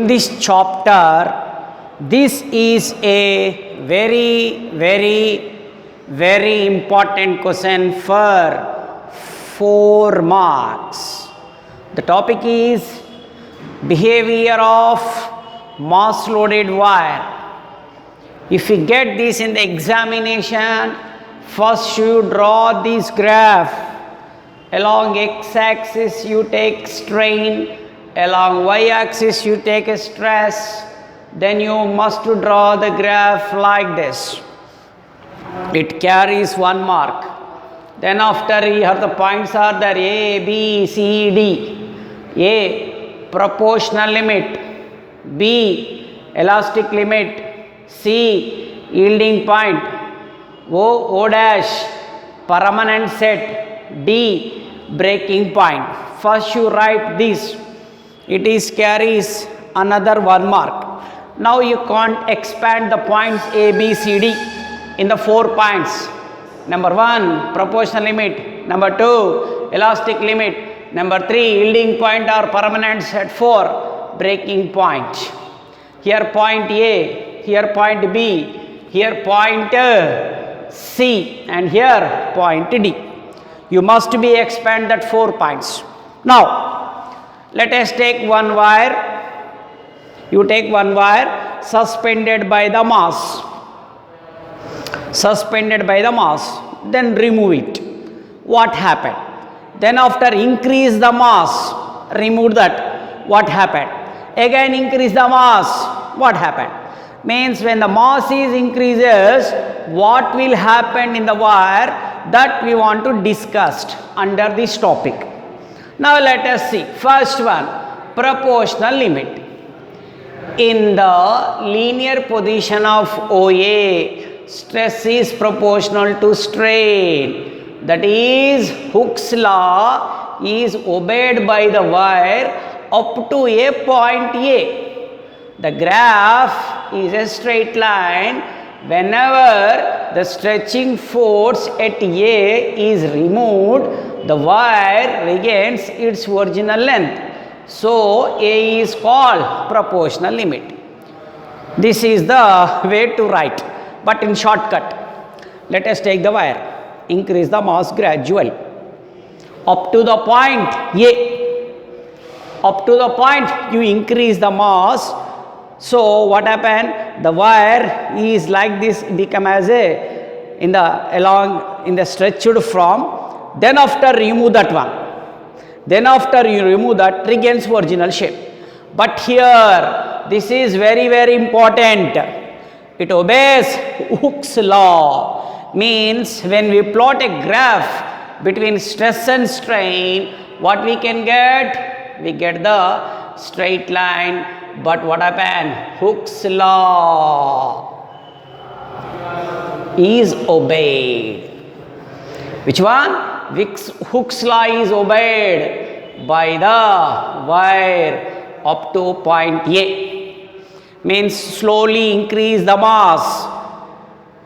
In this chapter, this is a very important question for 4 marks. The topic is behavior of mass loaded wire. If you get this in the examination, first you draw this graph. Along x-axis you take strain, along y-axis you take a stress, then you must draw the graph like this. It carries 1 mark. Then after here the points are there: A, B, C, D. A, proportional limit. B, elastic limit. C, yielding point. O dash, permanent set. D, breaking point. First you write this. It is carries another 1 mark. Now you can't expand the points A, B, C, D in the 4 points. Number 1, proportional limit. Number 2, elastic limit. Number 3, yielding point or permanent set. 4, breaking point. Here point A, here point B, here point C, and here point D. You must be expand that 4 points. Now let us take one wire. You take one wire suspended by the mass. Suspended by the mass. Then remove it. What happened? Then after increase the mass, remove that. What happened? Again increase the mass. What happened? Means when the mass is increases, what will happen in the wire, that we want to discuss under this topic. Now let us see. First one, proportional limit. In the linear position of OA, stress is proportional to strain. That is, Hooke's law is obeyed by the wire up to a point A. The graph is a straight line. Whenever the stretching force at A is removed, the wire regains its original length. So A is called proportional limit. This is the way to write. But in shortcut, let us take the wire. Increase the mass gradually. Up to the point A. Up to the point you increase the mass. So what happened? The wire is like this, become as a in the stretched form. Then after remove that one. Then after you remove that, regains original shape. But here this is very important. It obeys Hooke's law. Means when we plot a graph between stress and strain, what we can get? We get the straight line. But what happened? Hooke's law is obeyed. Which one? Hooke's law is obeyed by the wire up to point A. Means slowly increase the mass.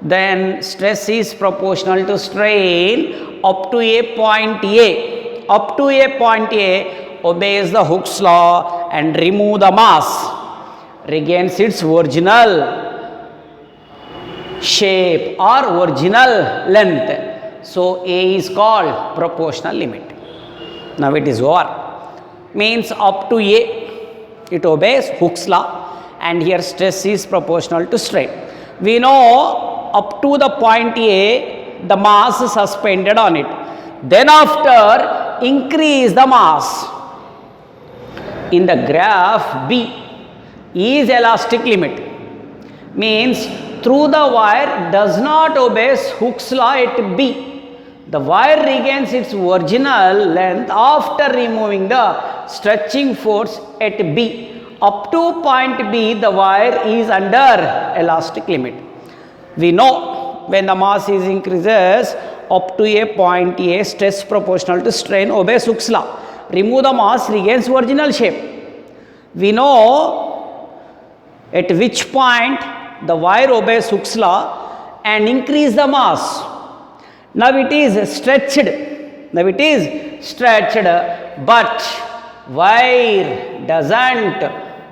Then stress is proportional to strain up to a point A. Up to a point A obeys the Hooke's law and remove the mass. Regains its original shape or original length. So A is called proportional limit. Now it is over. Means up to A, it obeys Hooke's law, and here stress is proportional to strain. We know up to the point A, the mass is suspended on it. Then after increase the mass. In the graph B is elastic limit. Means through the wire does not obey Hooke's law at B. The wire regains its original length after removing the stretching force at B. Up to point B, the wire is under elastic limit. We know when the mass is increases up to a point A, stress proportional to strain obeys Hooke's law. Remove the mass, regains original shape. We know at which point the wire obeys Hooke's law and increase the mass. Now it is stretched. But wire doesn't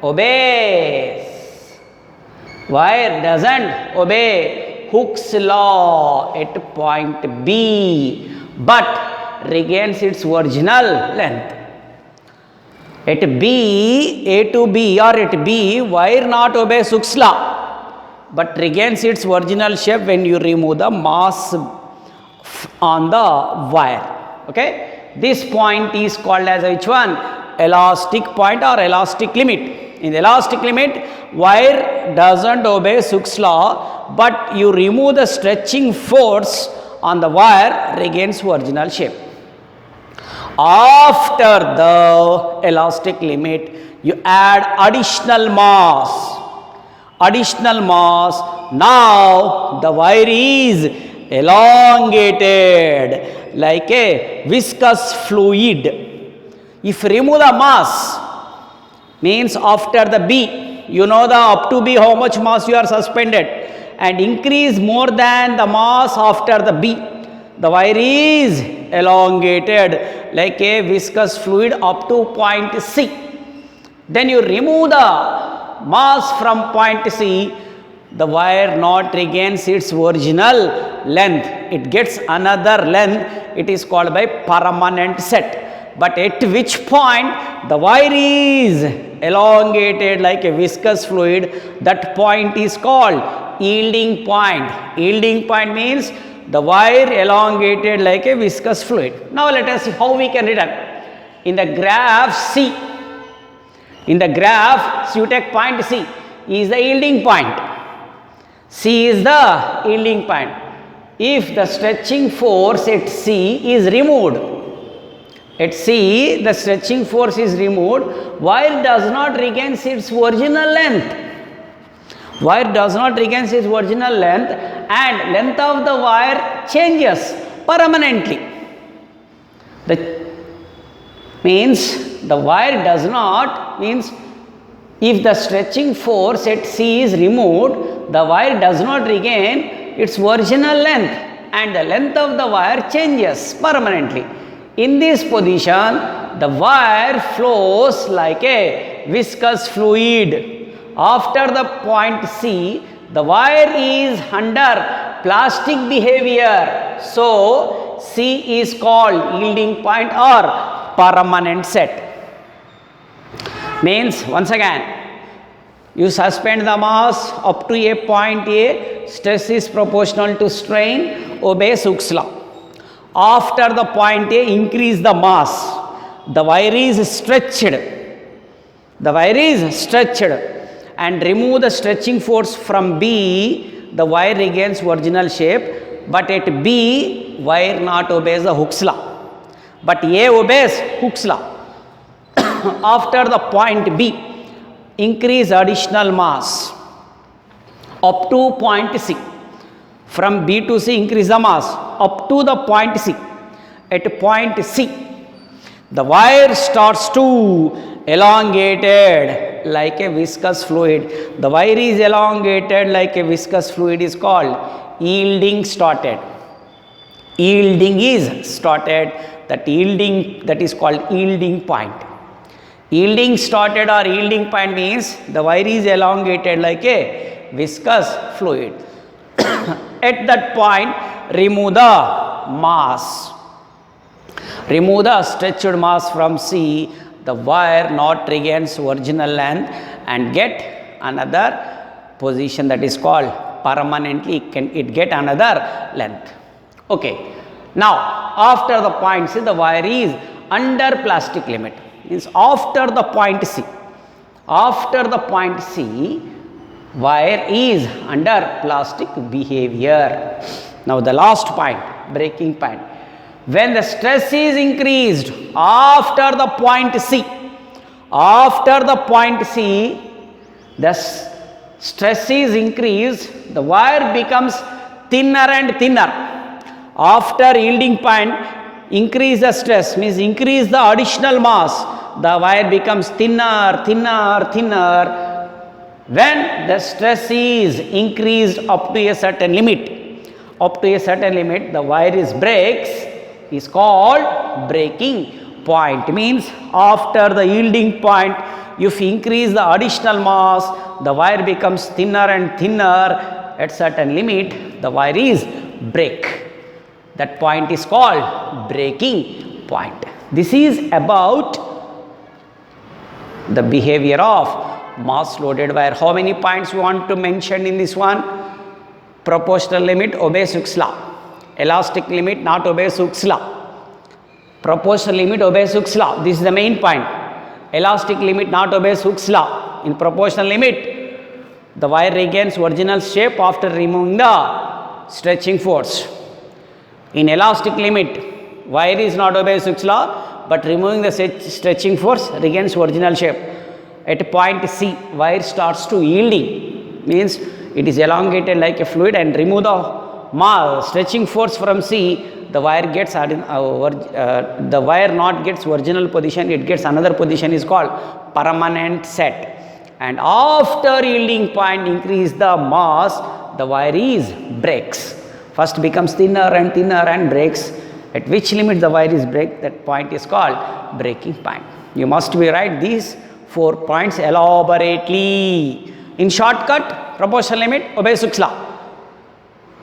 obeys. Wire doesn't obey Hooke's law at point B, but regains its original length. At B, A to B or at B, wire not obeys Hooke's law, but regains its original shape when you remove the mass on the wire. Okay, this point is called as which one? Elastic point or elastic limit. In the elastic limit, wire doesn't obey Hooke's law, but you remove the stretching force on the wire, regains original shape. After the elastic limit, you add additional mass. Additional mass. Now the wire is elongated like a viscous fluid. If remove the mass, means after the B, you know the up to B how much mass you are suspended, and increase more than the mass after the B, the wire is elongated like a viscous fluid up to point C. Then you remove the mass from point C, the wire not regains its original length, it gets another length, it is called by permanent set. But at which point the wire is elongated like a viscous fluid, that point is called yielding point. Yielding point means the wire elongated like a viscous fluid. Now let us see how we can return. In the graph C, in the graph, you take point C is the yielding point. C is the yielding point. If the stretching force at C is removed, at C, the stretching force is removed, wire does not regain its original length. Wire does not regain its original length, and length of the wire changes permanently. The means the wire does not, means if the stretching force at C is removed, the wire does not regain its original length, and the length of the wire changes permanently. In this position, the wire flows like a viscous fluid. After the point C, the wire is under plastic behavior. So, C is called yielding point or permanent set. Means once again, you suspend the mass up to a point A, stress is proportional to strain, obeys Hooke's law. After the point A, increase the mass. The wire is stretched. The wire is stretched and remove the stretching force from B, the wire regains original shape, but at B, wire not obeys the Hooke's law, but A obeys Hooke's law. After the point B, increase additional mass up to point C. From B to C, increase the mass up to the point C. At point C, the wire starts to elongated like a viscous fluid. The wire is elongated like a viscous fluid is called yielding started. Yielding is started, that yielding, that is called yielding point. Yielding started or yielding point means the wire is elongated like a viscous fluid. At that point, remove the mass. Remove the stretched mass from C, the wire not regains original length and get another position, that is called permanently, it get another length. Okay. Now, after the point C, the wire is under plastic limit. Means after the point C, after the point C, wire is under plastic behavior. Now the last point, breaking point. When the stress is increased after the point C, after the point C, the stress is increased, the wire becomes thinner and thinner. After yielding point, increase the stress, means increase the additional mass, the wire becomes thinner, thinner, thinner. When the stress is increased up to a certain limit, the wire is breaks, is called breaking point. Means after the yielding point, If you increase the additional mass, the wire becomes thinner and thinner. At certain limit, the wire is break. That point is called breaking point. This is about the behavior of mass loaded wire. How many points we want to mention in this one? Proportional limit obeys Hooke's law. Elastic limit not obeys Hooke's law. Proportional limit obeys Hooke's law. This is the main point. Elastic limit not obeys Hooke's law. In proportional limit, the wire regains original shape after removing the stretching force. In elastic limit, wire is not obeys Hooke's law, but removing the stretching force regains original shape. At point C, wire starts to yielding, means it is elongated like a fluid, and remove the stretching force from C, the wire gets the wire not gets original position, it gets another position is called permanent set. And after yielding point increase the mass, the wire is breaks. First becomes thinner and breaks. At which limit the wire is break, that point is called breaking point. You must be write these 4 points elaborately. In shortcut, proportional limit obeys Hooke's law.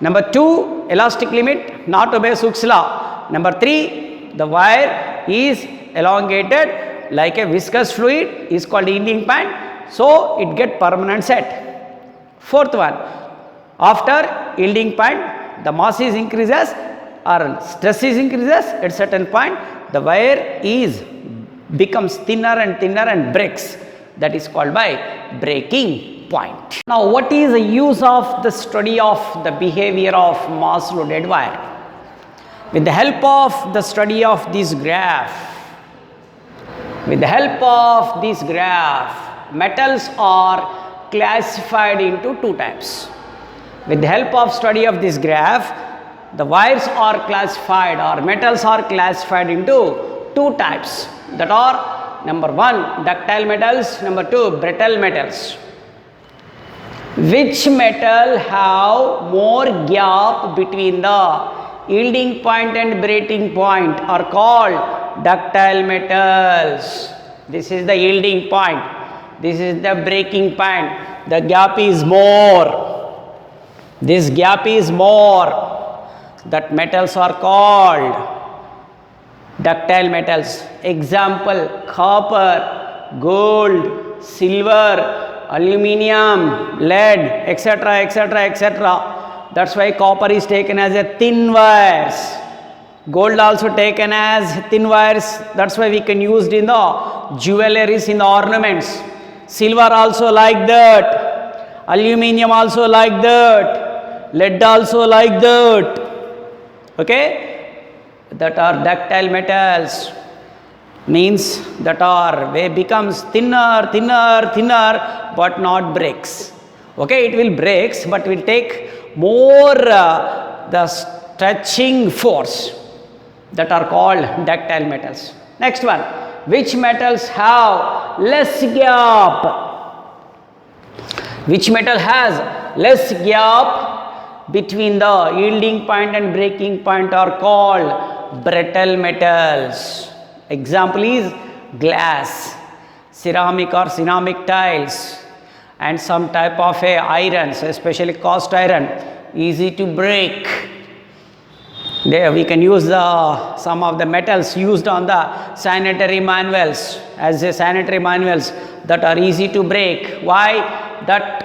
Number 2, elastic limit not obeys Hooke's law. Number 3, the wire is elongated like a viscous fluid is called yielding point, so it get permanent set. Fourth one, after yielding point, the mass is increases or stress is increases. At certain point, the wire is becomes thinner and breaks. That is called by breaking point. Now, what is the use of the study of the behavior of mass loaded wire? With the help of the study of this graph, metals are classified into 2 types. With the help of study of this graph, the wires are classified or metals are classified into 2 types, that are number 1 ductile metals, number 2 brittle metals. Which metal have more gap between the yielding point and breaking point are called ductile metals. This is the yielding point, this is the breaking point. The gap is more, this gap is more, that metals are called ductile metals. Example, copper, gold, silver, aluminium, lead, etc., etc., etc. That's why copper is taken as a thin wires. Gold also taken as thin wires. That's why we can use it in the jewelries, in the ornaments. Silver also like that. Aluminium also like that. Lead also like that. Okay? That are ductile metals. Means that are way becomes thinner but not breaks. Okay, it will breaks but will take more the stretching force, that are called ductile metals. Next one, which metals have less gap? Which metal has less gap between the yielding point and breaking point are called brittle metals. Example is glass, ceramic or ceramic tiles, and some type of irons, especially cast iron, easy to break. There we can use some of the metals used on the sanitary manuals as sanitary manuals that are easy to break. Why? That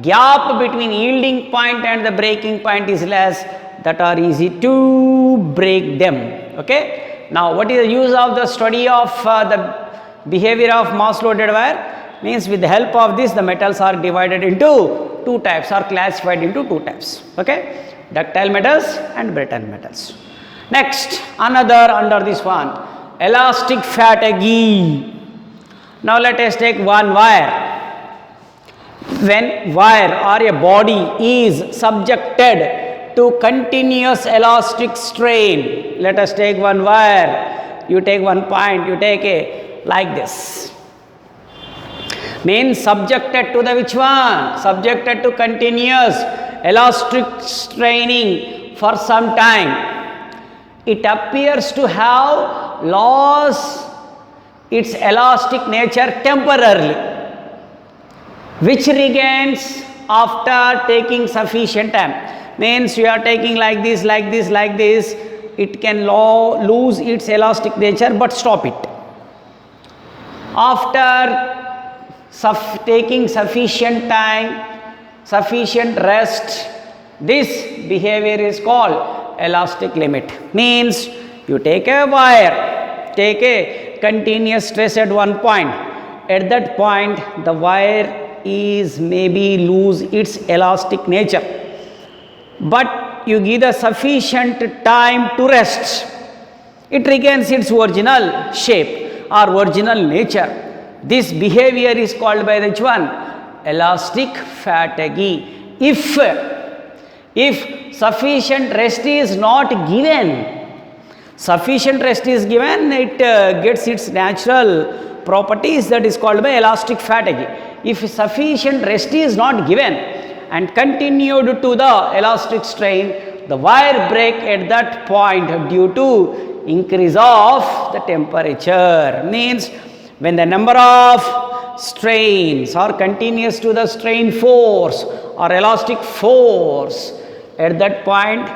gap between yielding point and the breaking point is less, that are easy to break them. Okay. Now, what is the use of the study of the behavior of mass loaded wire? Means with the help of this, the metals are divided into 2 types, are classified into 2 types. Okay, ductile metals and brittle metals. Next, another under this one, elastic fatigue. Now, let us take one wire. When wire or a body is subjected to continuous elastic strain, let us take one wire, you take one point, you take a like this, means subjected to the which one? Subjected to continuous elastic straining for some time. It appears to have lost its elastic nature temporarily, which regains after taking sufficient time. Means you are taking like this, like this, like this, it can lose its elastic nature but stop it. After taking sufficient time, sufficient rest, this behavior is called elastic limit. Means you take a wire, take a continuous stress at one point. At that point, the wire is maybe lose its elastic nature, but you give the sufficient time to rest, it regains its original shape or original nature. This behavior is called by which one? Elastic fatigue. If sufficient rest is not given, sufficient rest is given, it gets its natural properties, that is called by elastic fatigue. If sufficient rest is not given and continued to the elastic strain, the wire break at that point due to increase of the temperature. Means when the number of strains are continuous to the strain force or elastic force, at that point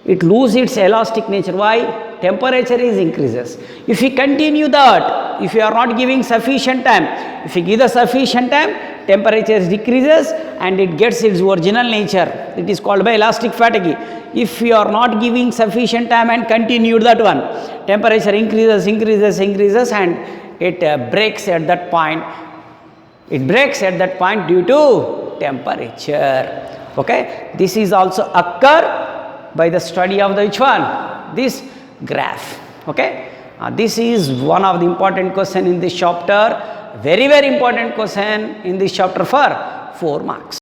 it loses its elastic nature. Why? Temperature is increases. If we continue that, if you are not giving sufficient time, if you give the sufficient time, temperature decreases and it gets its original nature. It is called by elastic fatigue. If you are not giving sufficient time and continue that one, temperature increases and it breaks at that point. It breaks at that point due to temperature. Okay, this is also occur by the study of the which one? This graph. Okay, this is one of the important question in this chapter. Very important question in this chapter for 4 marks.